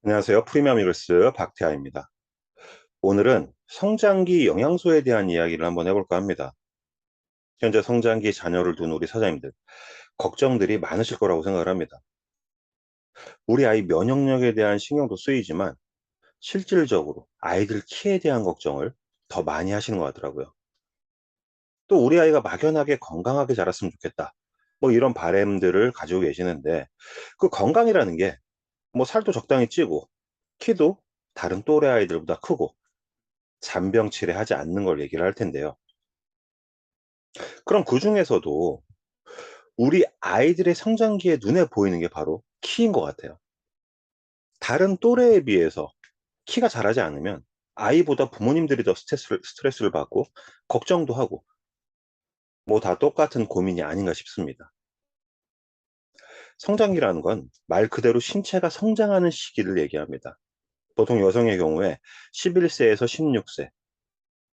안녕하세요. 프리미엄 이글스 박태하입니다. 오늘은 성장기 영양소에 대한 이야기를 한번 해볼까 합니다. 현재 성장기 자녀를 둔 우리 사장님들, 걱정들이 많으실 거라고 생각을 합니다. 우리 아이 면역력에 대한 신경도 쓰이지만 실질적으로 아이들 키에 대한 걱정을 더 많이 하시는 것 같더라고요. 또 우리 아이가 막연하게 건강하게 자랐으면 좋겠다. 뭐 이런 바람들을 가지고 계시는데 그 건강이라는 게 뭐 살도 적당히 찌고 키도 다른 또래 아이들보다 크고 잔병치레하지 않는 걸 얘기를 할 텐데요. 그럼 그중에서도 우리 아이들의 성장기에 눈에 보이는 게 바로 키인 것 같아요. 다른 또래에 비해서 키가 자라지 않으면 아이보다 부모님들이 더 스트레스를 받고 걱정도 하고 뭐 다 똑같은 고민이 아닌가 싶습니다. 성장기라는 건 말 그대로 신체가 성장하는 시기를 얘기합니다. 보통 여성의 경우에 11세에서 16세,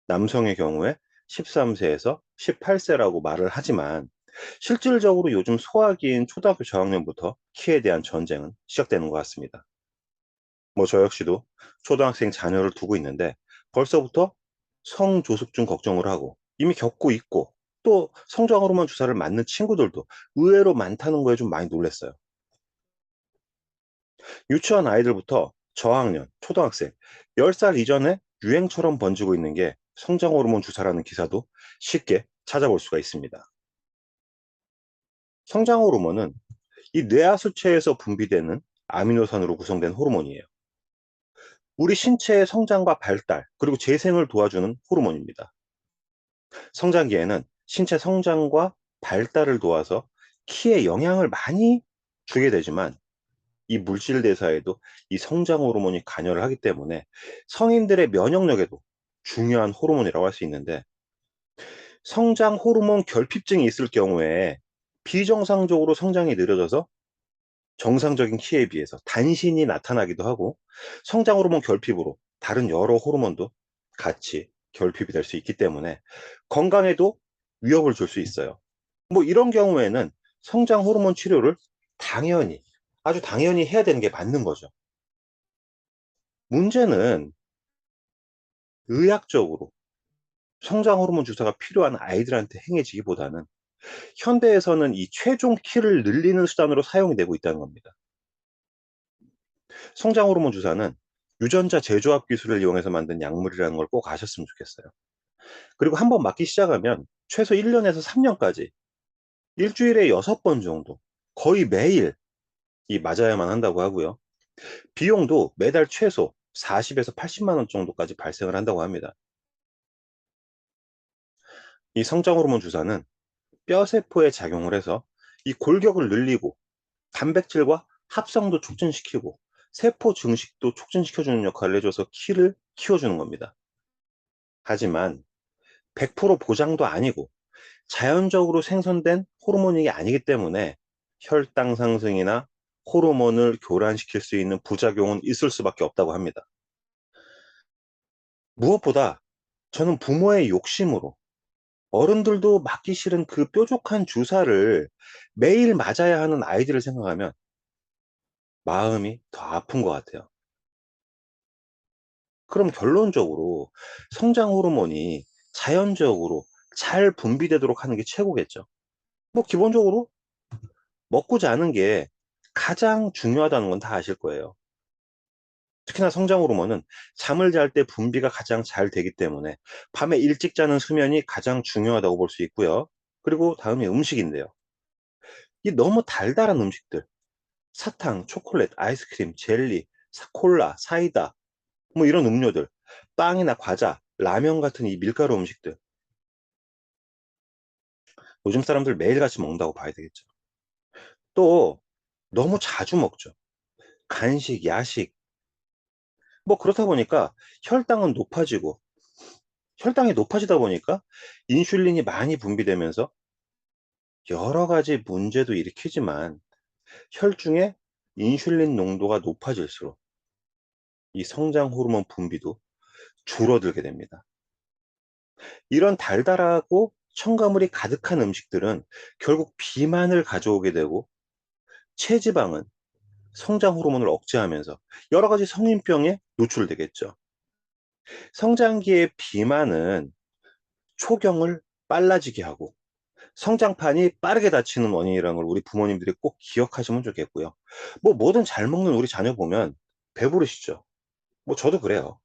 남성의 경우에 13세에서 18세라고 말을 하지만 실질적으로 요즘 소학기인 초등학교 저학년부터 키에 대한 전쟁은 시작되는 것 같습니다. 뭐 저 역시도 초등학생 자녀를 두고 있는데 벌써부터 성조숙증 걱정을 하고 이미 겪고 있고 또 성장 호르몬 주사를 맞는 친구들도 의외로 많다는 거에 좀 많이 놀랐어요. 유치원 아이들부터 저학년, 초등학생, 10살 이전에 유행처럼 번지고 있는 게 성장 호르몬 주사라는 기사도 쉽게 찾아볼 수가 있습니다. 성장 호르몬은 이 뇌하수체에서 분비되는 아미노산으로 구성된 호르몬이에요. 우리 신체의 성장과 발달, 그리고 재생을 도와주는 호르몬입니다. 성장기에는 신체 성장과 발달을 도와서 키에 영향을 많이 주게 되지만 이 물질 대사에도 이 성장 호르몬이 관여를 하기 때문에 성인들의 면역력에도 중요한 호르몬이라고 할 수 있는데 성장 호르몬 결핍증이 있을 경우에 비정상적으로 성장이 느려져서 정상적인 키에 비해서 단신이 나타나기도 하고 성장 호르몬 결핍으로 다른 여러 호르몬도 같이 결핍이 될 수 있기 때문에 건강에도 위협을 줄 수 있어요. 뭐 이런 경우에는 성장 호르몬 치료를 당연히 아주 당연히 해야 되는 게 맞는 거죠. 문제는 의학적으로 성장 호르몬 주사가 필요한 아이들한테 행해지기보다는 현대에서는 이 최종 키를 늘리는 수단으로 사용이 되고 있다는 겁니다. 성장 호르몬 주사는 유전자 재조합 기술을 이용해서 만든 약물이라는 걸 꼭 아셨으면 좋겠어요. 그리고 한번 맞기 시작하면 최소 1년에서 3년까지 일주일에 6번 정도 거의 매일 이 맞아야만 한다고 하고요. 비용도 매달 최소 40에서 80만 원 정도까지 발생을 한다고 합니다. 이 성장 호르몬 주사는 뼈세포에 작용을 해서 이 골격을 늘리고 단백질과 합성도 촉진시키고 세포 증식도 촉진시켜주는 역할을 해줘서 키를 키워주는 겁니다. 하지만 100% 보장도 아니고 자연적으로 생성된 호르몬이 아니기 때문에 혈당 상승이나 호르몬을 교란시킬 수 있는 부작용은 있을 수밖에 없다고 합니다. 무엇보다 저는 부모의 욕심으로 어른들도 맞기 싫은 그 뾰족한 주사를 매일 맞아야 하는 아이들을 생각하면 마음이 더 아픈 것 같아요. 그럼 결론적으로 성장 호르몬이 자연적으로 잘 분비되도록 하는 게 최고겠죠. 뭐 기본적으로 먹고 자는 게 가장 중요하다는 건 다 아실 거예요. 특히나 성장 호르몬은 잠을 잘 때 분비가 가장 잘 되기 때문에 밤에 일찍 자는 수면이 가장 중요하다고 볼 수 있고요. 그리고 다음이 음식인데요. 이 너무 달달한 음식들, 사탕, 초콜릿, 아이스크림, 젤리, 콜라, 사이다, 뭐 이런 음료들, 빵이나 과자, 라면 같은 이 밀가루 음식들, 요즘 사람들 매일같이 먹는다고 봐야 되겠죠. 또 너무 자주 먹죠. 간식, 야식. 뭐 그렇다 보니까 혈당은 높아지고 혈당이 높아지다 보니까 인슐린이 많이 분비되면서 여러 가지 문제도 일으키지만 혈중에 인슐린 농도가 높아질수록 이 성장 호르몬 분비도 줄어들게 됩니다. 이런 달달하고 첨가물이 가득한 음식들은 결국 비만을 가져오게 되고 체지방은 성장 호르몬을 억제하면서 여러 가지 성인병에 노출되겠죠. 성장기의 비만은 초경을 빨라지게 하고 성장판이 빠르게 닫히는 원인이라는 걸 우리 부모님들이 꼭 기억하시면 좋겠고요. 뭐 뭐든 잘 먹는 우리 자녀 보면 배부르시죠. 뭐 저도 그래요.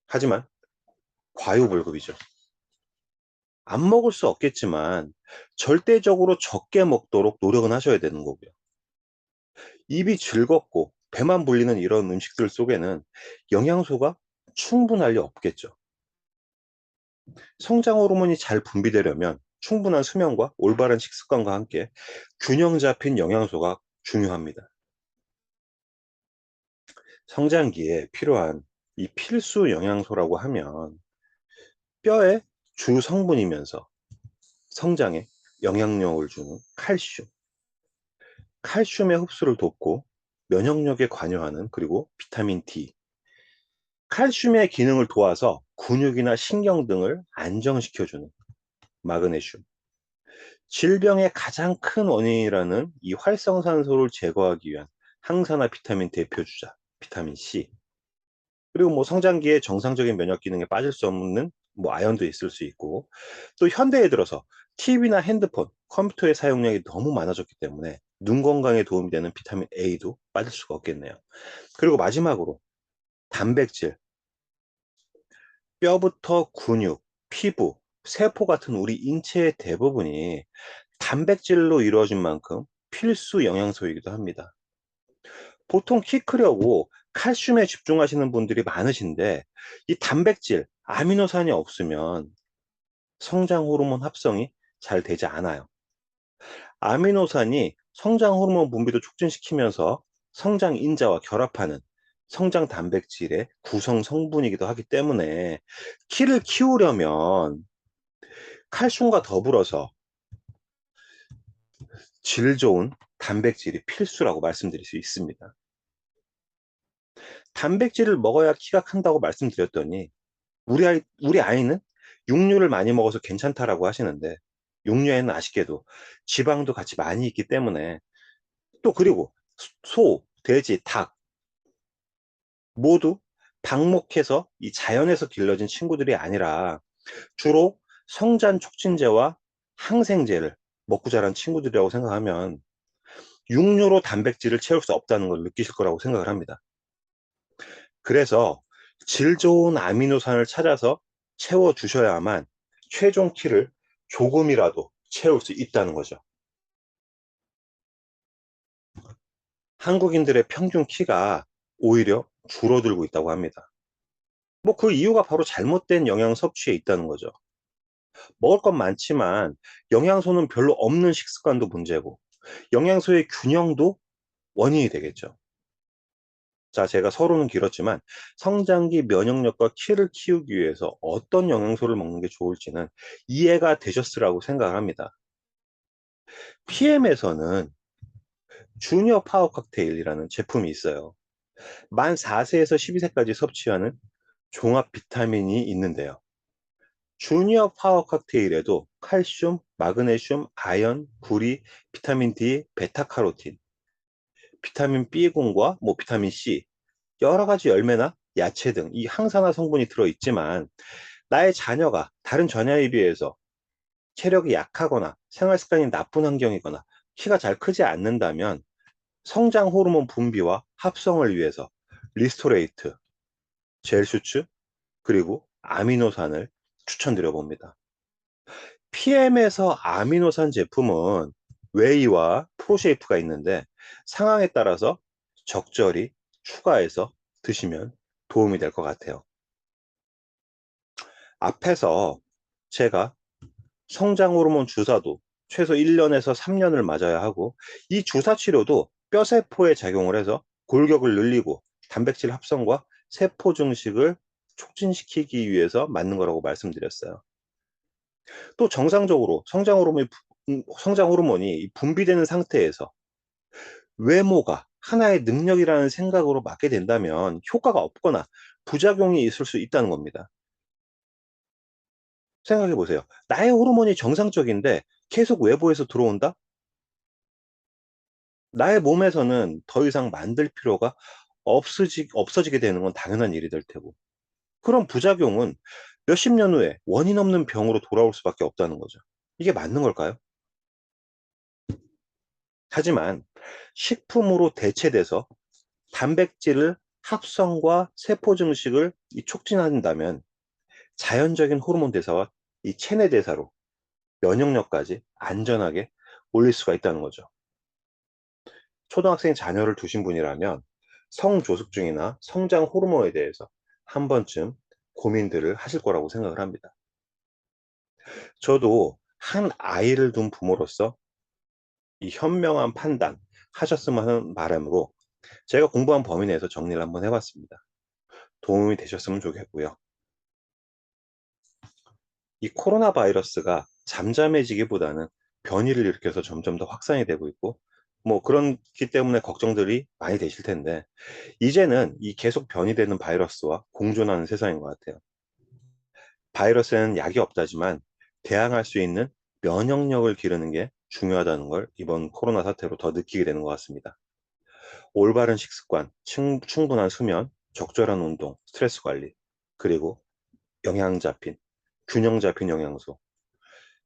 하지만 과유불급이죠. 안 먹을 수 없겠지만 절대적으로 적게 먹도록 노력은 하셔야 되는 거고요. 입이 즐겁고 배만 불리는 이런 음식들 속에는 영양소가 충분할 리 없겠죠. 성장 호르몬이 잘 분비되려면 충분한 수면과 올바른 식습관과 함께 균형 잡힌 영양소가 중요합니다. 성장기에 필요한 이 필수 영양소라고 하면 뼈의 주 성분이면서 성장에 영향력을 주는 칼슘, 칼슘의 흡수를 돕고 면역력에 관여하는 그리고 비타민 D, 칼슘의 기능을 도와서 근육이나 신경 등을 안정시켜주는 마그네슘, 질병의 가장 큰 원인이라는 이 활성산소를 제거하기 위한 항산화 비타민 대표주자 비타민 C, 그리고 뭐 성장기에 정상적인 면역 기능에 빠질 수 없는 뭐 아연도 있을 수 있고, 또 현대에 들어서 TV나 핸드폰, 컴퓨터의 사용량이 너무 많아졌기 때문에 눈 건강에 도움이 되는 비타민 A도 빠질 수가 없겠네요. 그리고 마지막으로 단백질, 뼈부터 근육, 피부, 세포 같은 우리 인체의 대부분이 단백질로 이루어진 만큼 필수 영양소이기도 합니다. 보통 키 크려고 칼슘에 집중하시는 분들이 많으신데 이 단백질, 아미노산이 없으면 성장 호르몬 합성이 잘 되지 않아요. 아미노산이 성장 호르몬 분비도 촉진시키면서 성장 인자와 결합하는 성장 단백질의 구성 성분이기도 하기 때문에 키를 키우려면 칼슘과 더불어서 질 좋은 단백질이 필수라고 말씀드릴 수 있습니다. 단백질을 먹어야 키가 큰다고 말씀드렸더니 우리 아이는 육류를 많이 먹어서 괜찮다라고 하시는데, 육류에는 아쉽게도 지방도 같이 많이 있기 때문에, 또 그리고 소, 돼지, 닭 모두 방목해서 이 자연에서 길러진 친구들이 아니라 주로 성장 촉진제와 항생제를 먹고 자란 친구들이라고 생각하면 육류로 단백질을 채울 수 없다는 걸 느끼실 거라고 생각을 합니다. 그래서 질 좋은 아미노산을 찾아서 채워 주셔야만 최종 키를 조금이라도 채울 수 있다는 거죠. 한국인들의 평균 키가 오히려 줄어들고 있다고 합니다. 뭐 그 이유가 바로 잘못된 영양 섭취에 있다는 거죠. 먹을 건 많지만 영양소는 별로 없는 식습관도 문제고, 영양소의 균형도 원인이 되겠죠. 자, 제가 서론은 길었지만 성장기 면역력과 키를 키우기 위해서 어떤 영양소를 먹는 게 좋을지는 이해가 되셨으라고 생각을 합니다. PM에서는 주니어 파워 칵테일이라는 제품이 있어요. 만 4세에서 12세까지 섭취하는 종합 비타민이 있는데요. 주니어 파워 칵테일에도 칼슘, 마그네슘, 아연, 구리, 비타민 D, 베타카로틴, 비타민 B군과 뭐 비타민 C, 여러 가지 열매나 야채 등 이 항산화 성분이 들어있지만, 나의 자녀가 다른 자녀에 비해서 체력이 약하거나 생활 습관이 나쁜 환경이거나 키가 잘 크지 않는다면 성장 호르몬 분비와 합성을 위해서 리스토레이트, 젤수츠, 그리고 아미노산을 추천드려 봅니다. PM에서 아미노산 제품은 웨이와 프로쉐이프가 있는데 상황에 따라서 적절히 추가해서 드시면 도움이 될 것 같아요. 앞에서 제가 성장 호르몬 주사도 최소 1년에서 3년을 맞아야 하고, 이 주사 치료도 뼈세포에 작용을 해서 골격을 늘리고 단백질 합성과 세포 증식을 촉진시키기 위해서 맞는 거라고 말씀드렸어요. 또 정상적으로 성장 호르몬이 분비되는 상태에서 외모가 하나의 능력이라는 생각으로 맞게 된다면 효과가 없거나 부작용이 있을 수 있다는 겁니다. 생각해 보세요. 나의 호르몬이 정상적인데 계속 외부에서 들어온다? 나의 몸에서는 더 이상 만들 필요가 없어지게 되는 건 당연한 일이 될 테고, 그런 부작용은 몇십 년 후에 원인 없는 병으로 돌아올 수밖에 없다는 거죠. 이게 맞는 걸까요? 하지만 식품으로 대체돼서 단백질을 합성과 세포 증식을 촉진한다면 자연적인 호르몬 대사와 이 체내 대사로 면역력까지 안전하게 올릴 수가 있다는 거죠. 초등학생 자녀를 두신 분이라면 성조숙중이나 성장 호르몬에 대해서 한 번쯤 고민들을 하실 거라고 생각을 합니다. 저도 한 아이를 둔 부모로서 이 현명한 판단 하셨으면 하는 바람으로 제가 공부한 범위 내에서 정리를 한번 해봤습니다. 도움이 되셨으면 좋겠고요. 이 코로나 바이러스가 잠잠해지기보다는 변이를 일으켜서 점점 더 확산이 되고 있고, 뭐 그렇기 때문에 걱정들이 많이 되실 텐데, 이제는 이 계속 변이되는 바이러스와 공존하는 세상인 것 같아요. 바이러스에는 약이 없다지만 대항할 수 있는 면역력을 기르는 게 중요하다는 걸 이번 코로나 사태로 더 느끼게 되는 것 같습니다. 올바른 식습관, 충분한 수면, 적절한 운동, 스트레스 관리, 그리고 균형 잡힌 영양소,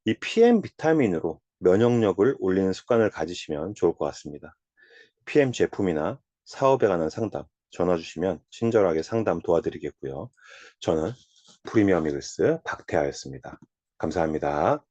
이 PM 비타민으로 면역력을 올리는 습관을 가지시면 좋을 것 같습니다. PM 제품이나 사업에 관한 상담 전화 주시면 친절하게 상담 도와드리겠고요. 저는 프리미엄 이글스 박태하였습니다. 감사합니다.